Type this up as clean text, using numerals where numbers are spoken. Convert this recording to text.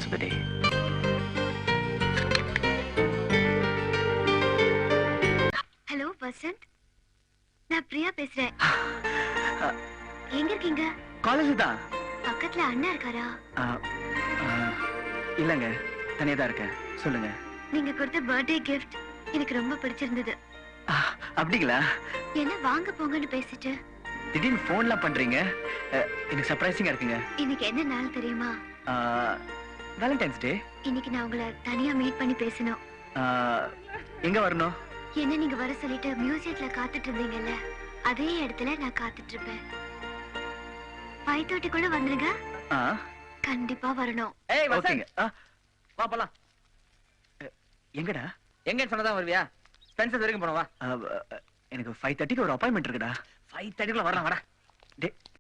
balance of the day. Hello Vasanth, நான் பிரியா பேசுறேன். எங்க இருக்கீங்க? காலேஜ் தான். பக்கத்துல அண்ணா இருக்காரா? இல்லங்க, தனியா தான் இருக்கேன். சொல்லுங்க. நீங்க கொடுத்த பர்த்டே கிஃப்ட் எனக்கு ரொம்ப பிடிச்சிருந்தது. அப்படிங்களா? என்ன வாங்க போங்கன்னு பேசிட்டு திடீர்னு போன்லாம் பண்றீங்க. எனக்கு சர்ப்ரைசிங்கா இருக்குங்க. இன்னைக்கு என்ன நாள் தெரியுமா? வேலண்டைன்ஸ் டே. இன்னைக்கு நான் உங்களை தனியா மீட் பண்ணி பேசணும். எங்க வரணும்? என்ன நீங்க வர சொல்லிட்டு மியூசியத்துல காத்துட்டு இருந்தீங்கல்ல, அதே இடத்துல நான் காத்துட்டு இருப்பேன். 5:30க்குள்ள வந்துருங்க. கண்டிப்பா வரணும். ஏய் வசந்த், வா போலாம். எங்கடா? எங்கன்னு சொன்னதான் வருவியா? ஸ்பென்சர் வரைக்கும் போனவா? எனக்கு 5:30க்கு ஒரு அப்பாயின்மெண்ட் இருக்குடா. 5:30க்குள்ள வரலாம், வாடா. டே